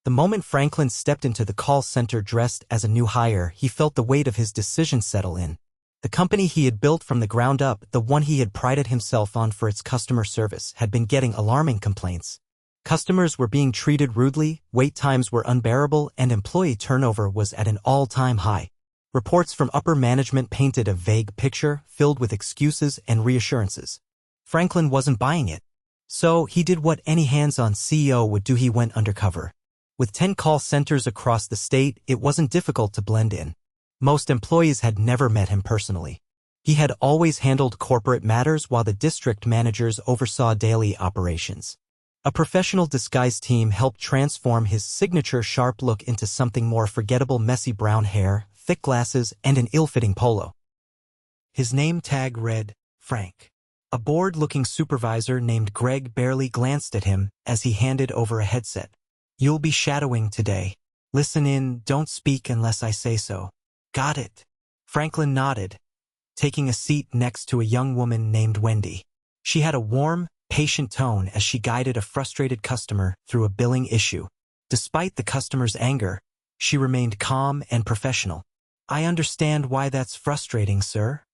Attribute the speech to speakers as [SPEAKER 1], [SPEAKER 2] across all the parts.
[SPEAKER 1] The moment Franklin stepped into the call center dressed as a new hire, he felt the weight of his decision settle in. The company he had built from the ground up, the one he had prided himself on for its customer service, had been getting alarming complaints. Customers were being treated rudely, wait times were unbearable, and employee turnover was at an all-time high. Reports from upper management painted a vague picture, filled with excuses and reassurances. Franklin wasn't buying it. So he did what any hands-on CEO would do: he went undercover. With 10 call centers across the state, it wasn't difficult to blend in. Most employees had never met him personally. He had always handled corporate matters while the district managers oversaw daily operations. A professional disguise team helped transform his signature sharp look into something more forgettable: messy brown hair, thick glasses, and an ill-fitting polo. His name tag read, Frank. A bored-looking supervisor named Greg barely glanced at him as he handed over a headset. "You'll be shadowing today. Listen in, don't speak unless I say so." "Got it." Franklin nodded, taking a seat next to a young woman named Wendy. She had a warm, patient tone as she guided a frustrated customer through a billing issue. Despite the customer's anger, she remained calm and professional. "I understand why that's frustrating, sir,"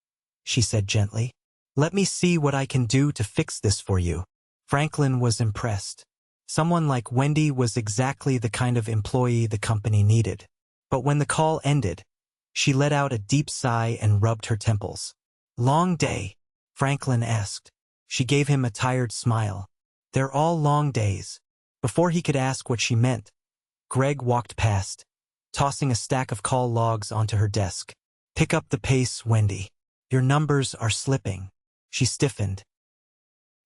[SPEAKER 1] she said gently. "Let me see what I can do to fix this for you." Franklin was impressed. Someone like Wendy was exactly the kind of employee the company needed. But when the call ended, she let out a deep sigh and rubbed her temples. "Long day?" Franklin asked. She gave him a tired smile. "They're all long days." Before he could ask what she meant, Greg walked past, tossing a stack of call logs onto her desk. "Pick up the pace, Wendy. Your numbers are slipping." She stiffened.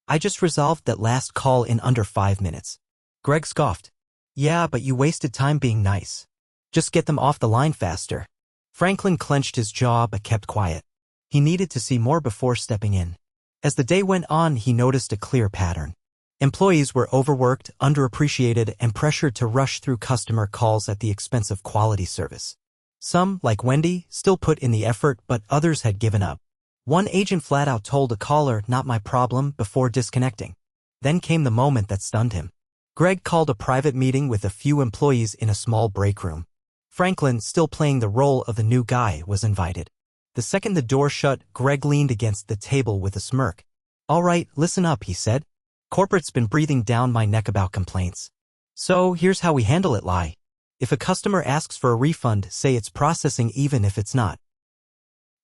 [SPEAKER 1] "I just resolved that last call in under 5 minutes." Greg scoffed. "Yeah, but you wasted time being nice. Just get them off the line faster." Franklin clenched his jaw but kept quiet. He needed to see more before stepping in. As the day went on, he noticed a clear pattern. Employees were overworked, underappreciated, and pressured to rush through customer calls at the expense of quality service. Some, like Wendy, still put in the effort, but others had given up. One agent flat out told a caller, "Not my problem," before disconnecting. Then came the moment that stunned him. Greg called a private meeting with a few employees in a small break room. Franklin, still playing the role of the new guy, was invited. The second the door shut, Greg leaned against the table with a smirk. "All right, listen up," he said. "Corporate's been breathing down my neck about complaints. So here's how we handle it, Lie. If a customer asks for a refund, say it's processing even if it's not.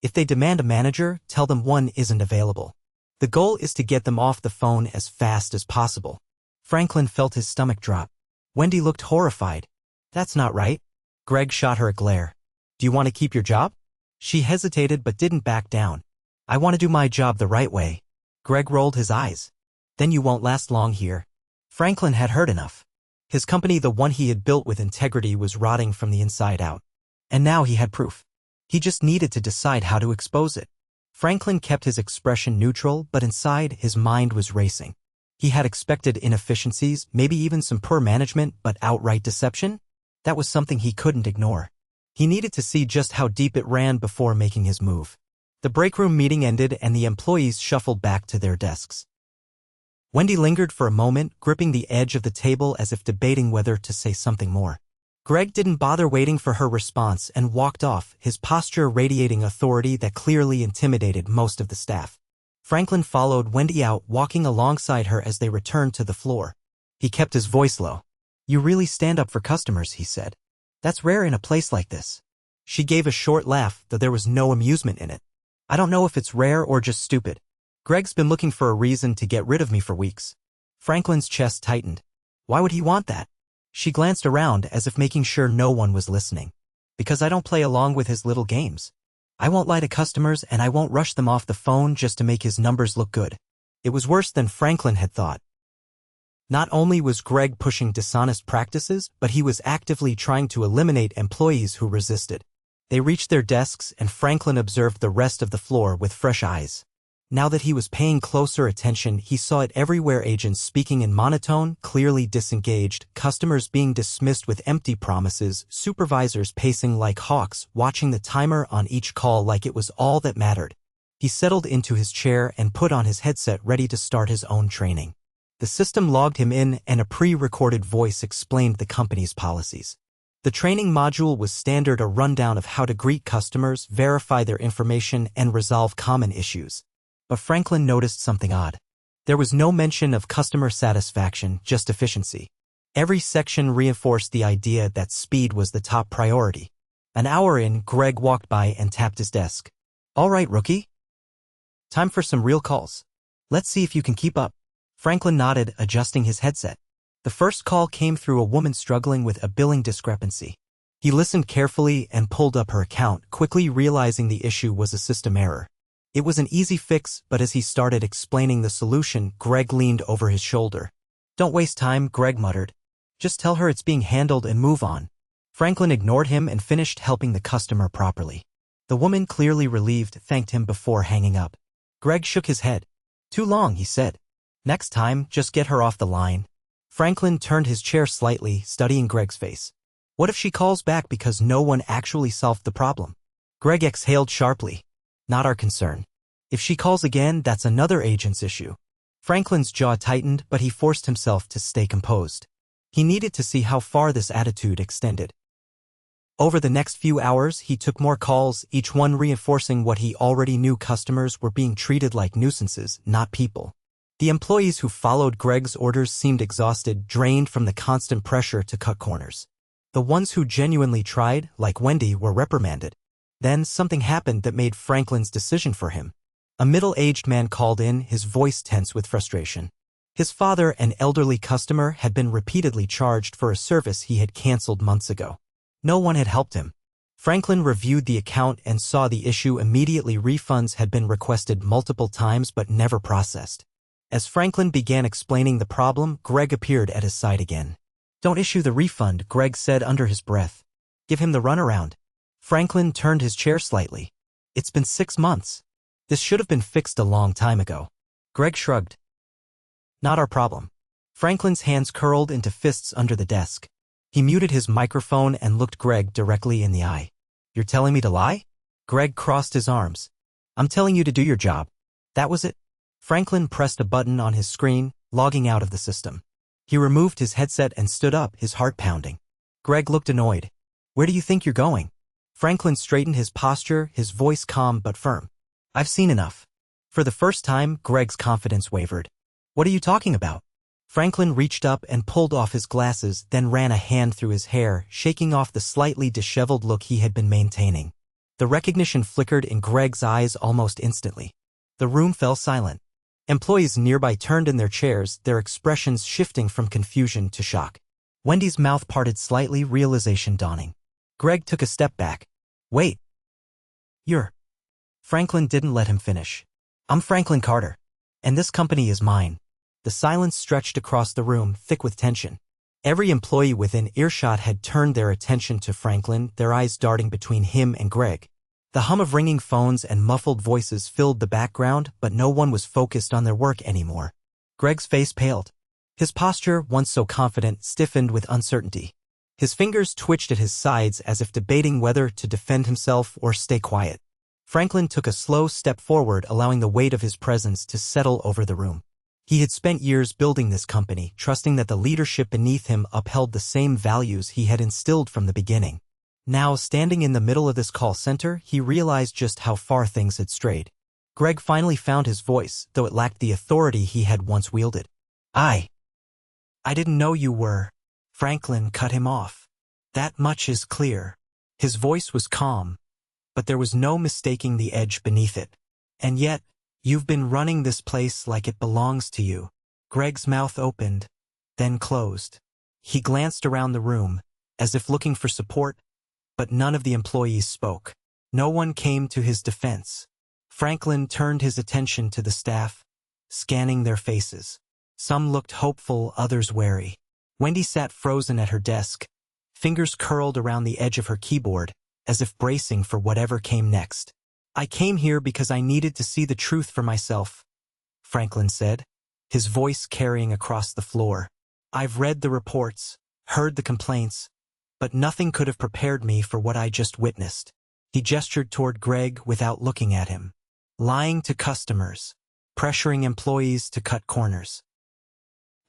[SPEAKER 1] If they demand a manager, tell them one isn't available. The goal is to get them off the phone as fast as possible." Franklin felt his stomach drop. Wendy looked horrified. "That's not right." Greg shot her a glare. "Do you want to keep your job?" She hesitated but didn't back down. "I want to do my job the right way." Greg rolled his eyes. "Then you won't last long here." Franklin had heard enough. His company, the one he had built with integrity, was rotting from the inside out. And now he had proof. He just needed to decide how to expose it. Franklin kept his expression neutral, but inside his mind was racing. He had expected inefficiencies, maybe even some poor management, but outright deception? That was something he couldn't ignore. He needed to see just how deep it ran before making his move. The break room meeting ended and the employees shuffled back to their desks. Wendy lingered for a moment, gripping the edge of the table as if debating whether to say something more. Greg didn't bother waiting for her response and walked off, his posture radiating authority that clearly intimidated most of the staff. Franklin followed Wendy out, walking alongside her as they returned to the floor. He kept his voice low. "You really stand up for customers," he said. "That's rare in a place like this." She gave a short laugh, though there was no amusement in it. "I don't know if it's rare or just stupid. Greg's been looking for a reason to get rid of me for weeks." Franklin's chest tightened. Why would he want that? She glanced around as if making sure no one was listening. "Because I don't play along with his little games. I won't lie to customers and I won't rush them off the phone just to make his numbers look good." It was worse than Franklin had thought. Not only was Greg pushing dishonest practices, but he was actively trying to eliminate employees who resisted. They reached their desks and Franklin observed the rest of the floor with fresh eyes. Now that he was paying closer attention, he saw it everywhere: agents speaking in monotone, clearly disengaged, customers being dismissed with empty promises, supervisors pacing like hawks, watching the timer on each call like it was all that mattered. He settled into his chair and put on his headset, ready to start his own training. The system logged him in and a pre-recorded voice explained the company's policies. The training module was standard, a rundown of how to greet customers, verify their information, and resolve common issues. But Franklin noticed something odd. There was no mention of customer satisfaction, just efficiency. Every section reinforced the idea that speed was the top priority. An hour in, Greg walked by and tapped his desk. "All right, rookie. Time for some real calls. Let's see if you can keep up." Franklin nodded, adjusting his headset. The first call came through a woman struggling with a billing discrepancy. He listened carefully and pulled up her account, quickly realizing the issue was a system error. It was an easy fix, but as he started explaining the solution, Greg leaned over his shoulder. "Don't waste time," Greg muttered. "Just tell her it's being handled and move on." Franklin ignored him and finished helping the customer properly. The woman, clearly relieved, thanked him before hanging up. Greg shook his head. "Too long," he said. "Next time, just get her off the line." Franklin turned his chair slightly, studying Greg's face. What if she calls back because no one actually solved the problem? Greg exhaled sharply. "Not our concern. If she calls again, that's another agent's issue." Franklin's jaw tightened, but he forced himself to stay composed. He needed to see how far this attitude extended. Over the next few hours, he took more calls, each one reinforcing what he already knew: customers were being treated like nuisances, not people. The employees who followed Greg's orders seemed exhausted, drained from the constant pressure to cut corners. The ones who genuinely tried, like Wendy, were reprimanded. Then something happened that made Franklin's decision for him. A middle-aged man called in, his voice tense with frustration. His father, an elderly customer, had been repeatedly charged for a service he had canceled months ago. No one had helped him. Franklin reviewed the account and saw the issue immediately. Refunds had been requested multiple times but never processed. As Franklin began explaining the problem, Greg appeared at his side again. "Don't issue the refund," Greg said under his breath. "Give him the runaround." Franklin turned his chair slightly. "It's been 6 months. This should have been fixed a long time ago." Greg shrugged. "Not our problem." Franklin's hands curled into fists under the desk. He muted his microphone and looked Greg directly in the eye. "You're telling me to lie?" Greg crossed his arms. "I'm telling you to do your job." That was it. Franklin pressed a button on his screen, logging out of the system. He removed his headset and stood up, his heart pounding. Greg looked annoyed. "Where do you think you're going?" Franklin straightened his posture, his voice calm but firm. "I've seen enough." For the first time, Greg's confidence wavered. "What are you talking about?" Franklin reached up and pulled off his glasses, then ran a hand through his hair, shaking off the slightly disheveled look he had been maintaining. The recognition flickered in Greg's eyes almost instantly. The room fell silent. Employees nearby turned in their chairs, their expressions shifting from confusion to shock. Wendy's mouth parted slightly, realization dawning. Greg took a step back. "Wait. You're..." Franklin didn't let him finish. "I'm Franklin Carter. And this company is mine." The silence stretched across the room, thick with tension. Every employee within earshot had turned their attention to Franklin, their eyes darting between him and Greg. The hum of ringing phones and muffled voices filled the background, but no one was focused on their work anymore. Greg's face paled. His posture, once so confident, stiffened with uncertainty. His fingers twitched at his sides as if debating whether to defend himself or stay quiet. Franklin took a slow step forward, allowing the weight of his presence to settle over the room. He had spent years building this company, trusting that the leadership beneath him upheld the same values he had instilled from the beginning. Now, standing in the middle of this call center, he realized just how far things had strayed. Greg finally found his voice, though it lacked the authority he had once wielded. I didn't know you were..." Franklin cut him off. "That much is clear." His voice was calm, but there was no mistaking the edge beneath it. "And yet, you've been running this place like it belongs to you." Greg's mouth opened, then closed. He glanced around the room, as if looking for support, but none of the employees spoke. No one came to his defense. Franklin turned his attention to the staff, scanning their faces. Some looked hopeful, others wary. Wendy sat frozen at her desk, fingers curled around the edge of her keyboard, as if bracing for whatever came next. "I came here because I needed to see the truth for myself," Franklin said, his voice carrying across the floor. "I've read the reports, heard the complaints, but nothing could have prepared me for what I just witnessed." He gestured toward Greg without looking at him. "Lying to customers, pressuring employees to cut corners.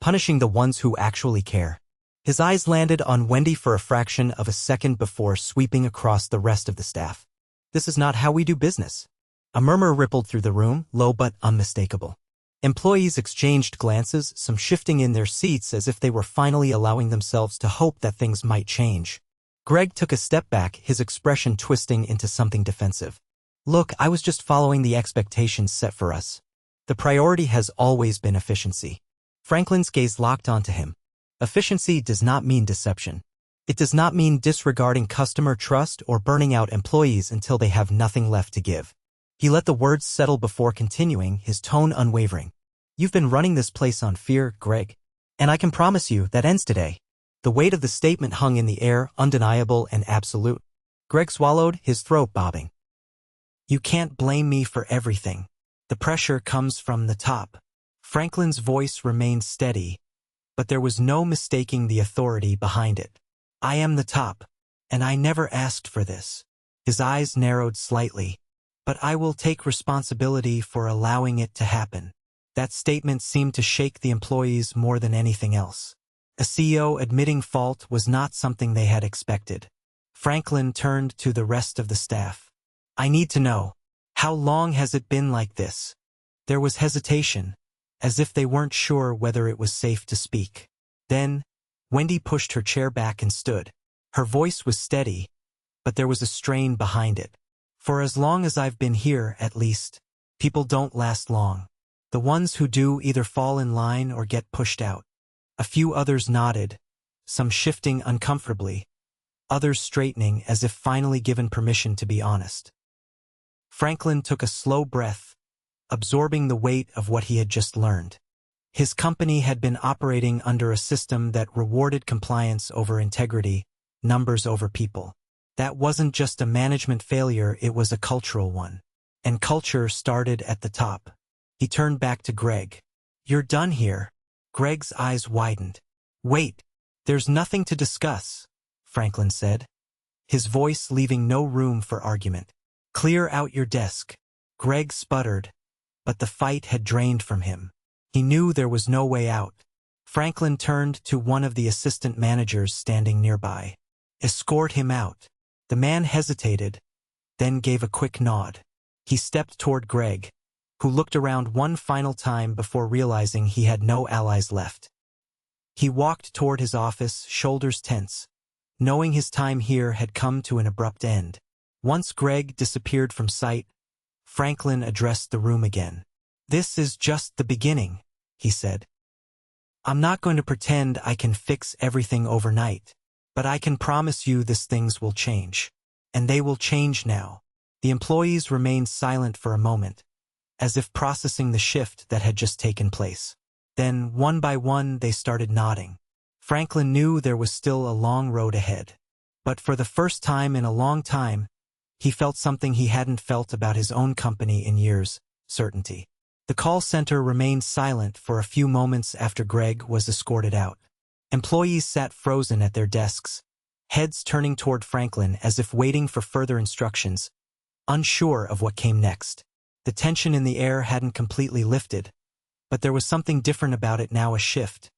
[SPEAKER 1] punishing the ones who actually care. His eyes landed on Wendy for a fraction of a second before sweeping across the rest of the staff. This is not how we do business. A murmur rippled through the room, low but unmistakable. Employees exchanged glances, some shifting in their seats as if they were finally allowing themselves to hope that things might change. Greg took a step back, his expression twisting into something defensive. Look, I was just following the expectations set for us. The priority has always been efficiency. Franklin's gaze locked onto him. Efficiency does not mean deception. It does not mean disregarding customer trust or burning out employees until they have nothing left to give. He let the words settle before continuing, his tone unwavering. You've been running this place on fear, Greg. And I can promise you that ends today. The weight of the statement hung in the air, undeniable and absolute. Greg swallowed, his throat bobbing. You can't blame me for everything. The pressure comes from the top. Franklin's voice remained steady, but there was no mistaking the authority behind it. I am the top, and I never asked for this. His eyes narrowed slightly. But I will take responsibility for allowing it to happen. That statement seemed to shake the employees more than anything else. A CEO admitting fault was not something they had expected. Franklin turned to the rest of the staff. I need to know, how long has it been like this? There was hesitation, as if they weren't sure whether it was safe to speak. Then, Wendy pushed her chair back and stood. Her voice was steady, but there was a strain behind it. For as long as I've been here, at least, people don't last long. The ones who do either fall in line or get pushed out. A few others nodded, some shifting uncomfortably, others straightening as if finally given permission to be honest. Franklin took a slow breath, absorbing the weight of what he had just learned. His company had been operating under a system that rewarded compliance over integrity, numbers over people. That wasn't just a management failure, it was a cultural one. And culture started at the top. He turned back to Greg. You're done here. Greg's eyes widened. Wait, there's nothing to discuss, Franklin said, his voice leaving no room for argument. Clear out your desk. Greg sputtered, but the fight had drained from him. He knew there was no way out. Franklin turned to one of the assistant managers standing nearby. Escort him out. The man hesitated, then gave a quick nod. He stepped toward Greg, who looked around one final time before realizing he had no allies left. He walked toward his office, shoulders tense, knowing his time here had come to an abrupt end. Once Greg disappeared from sight, Franklin addressed the room again. This is just the beginning, he said. I'm not going to pretend I can fix everything overnight. But I can promise you these things will change. And they will change now. The employees remained silent for a moment, as if processing the shift that had just taken place. Then, one by one, they started nodding. Franklin knew there was still a long road ahead. But for the first time in a long time, he felt something he hadn't felt about his own company in years, certainty. The call center remained silent for a few moments after Greg was escorted out. Employees sat frozen at their desks, heads turning toward Franklin as if waiting for further instructions, unsure of what came next. The tension in the air hadn't completely lifted, but there was something different about it now, a shift,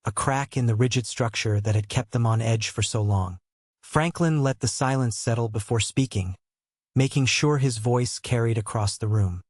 [SPEAKER 1] a crack in the rigid structure that had kept them on edge for so long. Franklin let the silence settle before speaking, making sure his voice carried across the room.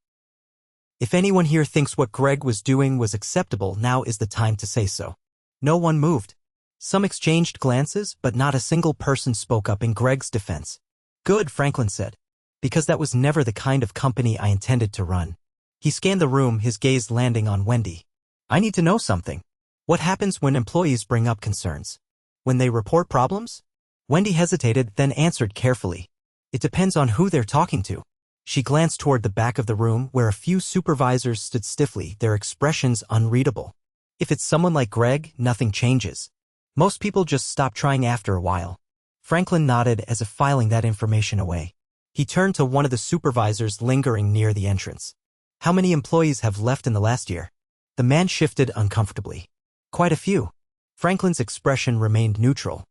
[SPEAKER 1] If anyone here thinks what Greg was doing was acceptable, now is the time to say so. No one moved. Some exchanged glances, but not a single person spoke up in Greg's defense. Good, Franklin said, because that was never the kind of company I intended to run. He scanned the room, his gaze landing on Wendy. I need to know something. What happens when employees bring up concerns? When they report problems? Wendy hesitated, then answered carefully. It depends on who they're talking to. She glanced toward the back of the room where a few supervisors stood stiffly, their expressions unreadable. If it's someone like Greg, nothing changes. Most people just stop trying after a while. Franklin nodded as if filing that information away. He turned to one of the supervisors lingering near the entrance. How many employees have left in the last year? The man shifted uncomfortably. Quite a few. Franklin's expression remained neutral.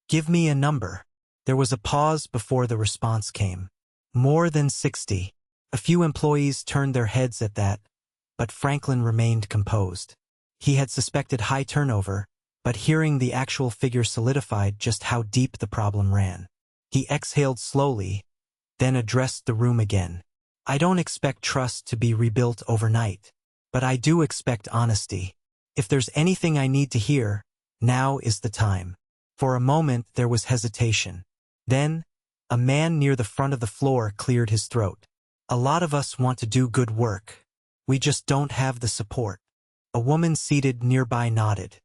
[SPEAKER 1] Give me a number. There was a pause before the response came. More than 60. A few employees turned their heads at that, but Franklin remained composed. He had suspected high turnover, but hearing the actual figure solidified just how deep the problem ran. He exhaled slowly, then addressed the room again. I don't expect trust to be rebuilt overnight, but I do expect honesty. If there's anything I need to hear, now is the time. For a moment there was hesitation. Then, a man near the front of the floor cleared his throat. A lot of us want to do good work. We just don't have the support. A woman seated nearby nodded.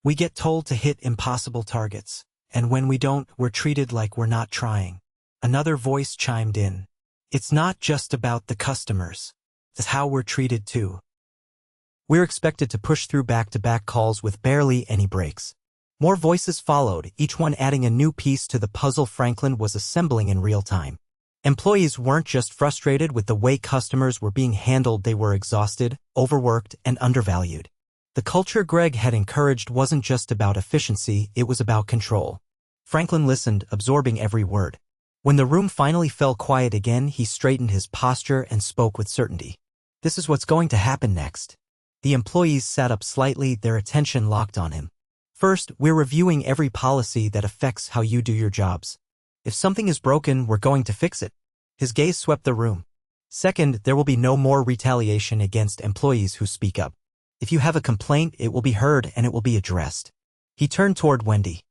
[SPEAKER 1] We get told to hit impossible targets, and when we don't, we're treated like we're not trying. Another voice chimed in. It's not just about the customers. It's how we're treated too. We're expected to push through back-to-back calls with barely any breaks. More voices followed, each one adding a new piece to the puzzle Franklin was assembling in real time. Employees weren't just frustrated with the way customers were being handled, they were exhausted, overworked, and undervalued. The culture Greg had encouraged wasn't just about efficiency, it was about control. Franklin listened, absorbing every word. When the room finally fell quiet again, he straightened his posture and spoke with certainty. This is what's going to happen next. The employees sat up slightly, their attention locked on him. First, we're reviewing every policy that affects how you do your jobs. If something is broken, we're going to fix it. His gaze swept the room. Second, there will be no more retaliation against employees who speak up. If you have a complaint, it will be heard and it will be addressed. He turned toward Wendy.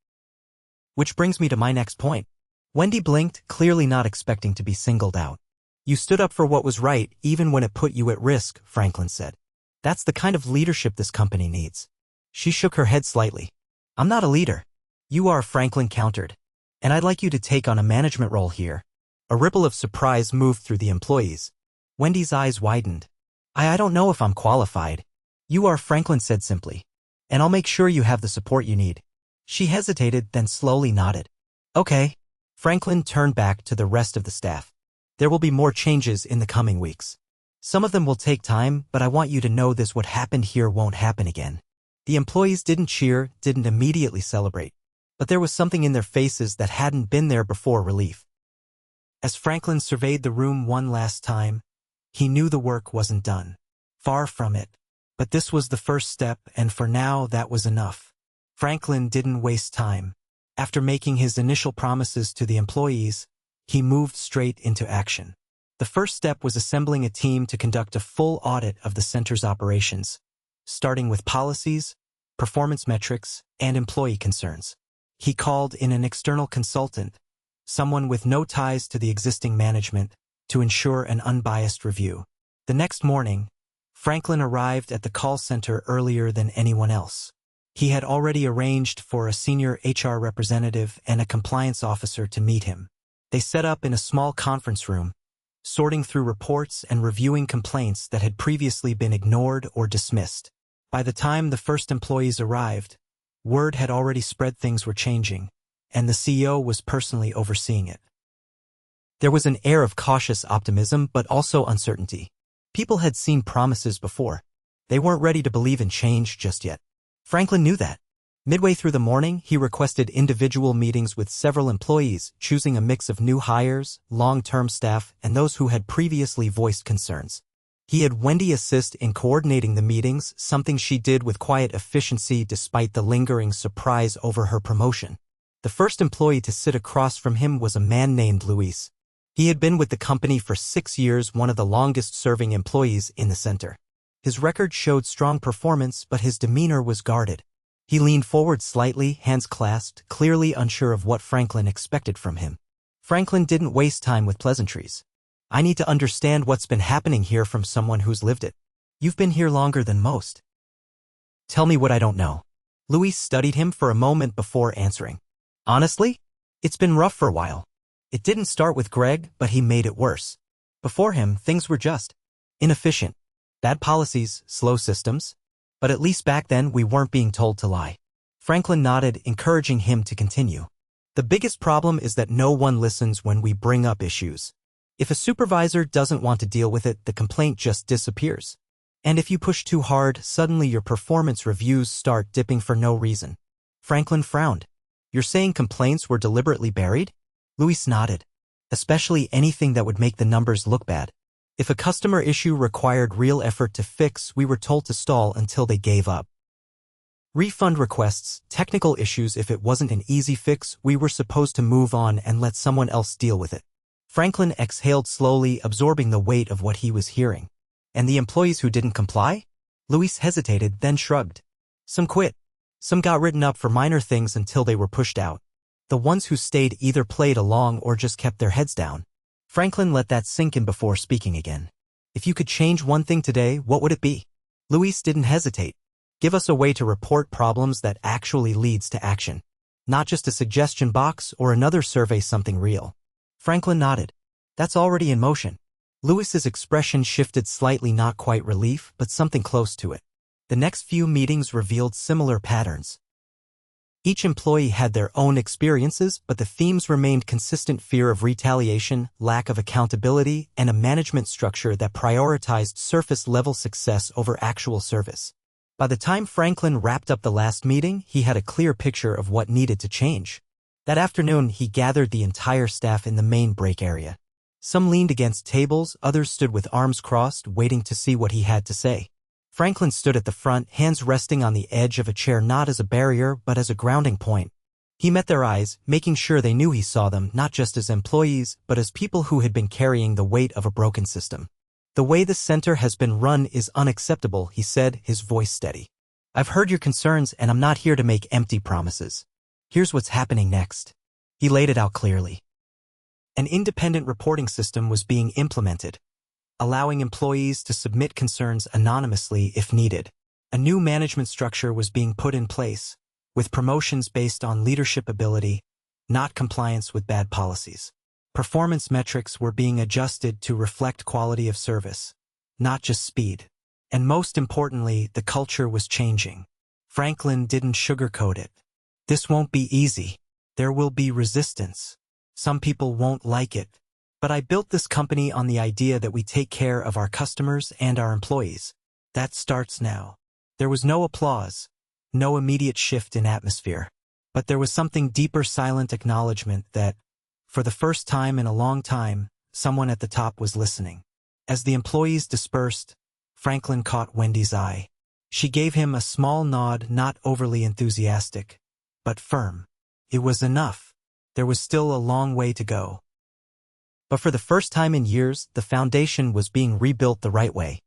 [SPEAKER 1] Which brings me to my next point. Wendy blinked, clearly not expecting to be singled out. You stood up for what was right, even when it put you at risk, Franklin said. That's the kind of leadership this company needs. She shook her head slightly. I'm not a leader. You are, Franklin countered. And I'd like you to take on a management role here. A ripple of surprise moved through the employees. Wendy's eyes widened. I don't know if I'm qualified. You are, Franklin said simply. And I'll make sure you have the support you need. She hesitated, then slowly nodded. Okay. Franklin turned back to the rest of the staff. There will be more changes in the coming weeks. Some of them will take time, but I want you to know this: what happened here won't happen again. The employees didn't cheer, didn't immediately celebrate. But there was something in their faces that hadn't been there before: relief. As Franklin surveyed the room one last time, he knew the work wasn't done. Far from it. But this was the first step, and for now that was enough. Franklin didn't waste time. After making his initial promises to the employees, he moved straight into action. The first step was assembling a team to conduct a full audit of the center's operations, starting with policies, performance metrics, and employee concerns. He called in an external consultant, someone with no ties to the existing management, to ensure an unbiased review. The next morning, Franklin arrived at the call center earlier than anyone else. He had already arranged for a senior HR representative and a compliance officer to meet him. They set up in a small conference room, sorting through reports and reviewing complaints that had previously been ignored or dismissed. By the time the first employees arrived, word had already spread things were changing, and the CEO was personally overseeing it. There was an air of cautious optimism but also uncertainty. People had seen promises before. They weren't ready to believe in change just yet. Franklin knew that. Midway through the morning, he requested individual meetings with several employees, choosing a mix of new hires, long-term staff, and those who had previously voiced concerns. He had Wendy assist in coordinating the meetings, something she did with quiet efficiency despite the lingering surprise over her promotion. The first employee to sit across from him was a man named Luis. He had been with the company for 6 years, one of the longest-serving employees in the center. His record showed strong performance, but his demeanor was guarded. He leaned forward slightly, hands clasped, clearly unsure of what Franklin expected from him. Franklin didn't waste time with pleasantries. I need to understand what's been happening here from someone who's lived it. You've been here longer than most. Tell me what I don't know. Luis studied him for a moment before answering. Honestly, it's been rough for a while. It didn't start with Greg, but he made it worse. Before him, things were just inefficient. Bad policies, slow systems. But at least back then we weren't being told to lie. Franklin nodded, encouraging him to continue. The biggest problem is that no one listens when we bring up issues. If a supervisor doesn't want to deal with it, the complaint just disappears. And if you push too hard, suddenly your performance reviews start dipping for no reason. Franklin frowned. You're saying complaints were deliberately buried? Luis nodded. Especially anything that would make the numbers look bad. If a customer issue required real effort to fix, we were told to stall until they gave up. Refund requests, technical issues. If it wasn't an easy fix, we were supposed to move on and let someone else deal with it. Franklin exhaled slowly, absorbing the weight of what he was hearing. And the employees who didn't comply? Luis hesitated, then shrugged. Some quit. Some got written up for minor things until they were pushed out. The ones who stayed either played along or just kept their heads down. Franklin let that sink in before speaking again. If you could change one thing today, what would it be? Luis didn't hesitate. Give us a way to report problems that actually leads to action. Not just a suggestion box or another survey, something real. Franklin nodded. That's already in motion. Luis's expression shifted slightly, not quite relief, but something close to it. The next few meetings revealed similar patterns. Each employee had their own experiences, but the themes remained consistent: fear of retaliation, lack of accountability, and a management structure that prioritized surface-level success over actual service. By the time Franklin wrapped up the last meeting, he had a clear picture of what needed to change. That afternoon, he gathered the entire staff in the main break area. Some leaned against tables, others stood with arms crossed, waiting to see what he had to say. Franklin stood at the front, hands resting on the edge of a chair, not as a barrier, but as a grounding point. He met their eyes, making sure they knew he saw them, not just as employees, but as people who had been carrying the weight of a broken system. The way the center has been run is unacceptable, he said, his voice steady. I've heard your concerns, and I'm not here to make empty promises. Here's what's happening next. He laid it out clearly. An independent reporting system was being implemented, allowing employees to submit concerns anonymously if needed. A new management structure was being put in place, with promotions based on leadership ability, not compliance with bad policies. Performance metrics were being adjusted to reflect quality of service, not just speed. And most importantly, the culture was changing. Franklin didn't sugarcoat it. This won't be easy. There will be resistance. Some people won't like it. But I built this company on the idea that we take care of our customers and our employees. That starts now. There was no applause, no immediate shift in atmosphere. But there was something deeper, silent acknowledgement that, for the first time in a long time, someone at the top was listening. As the employees dispersed, Franklin caught Wendy's eye. She gave him a small nod, not overly enthusiastic, but firm. It was enough. There was still a long way to go. But for the first time in years, the foundation was being rebuilt the right way.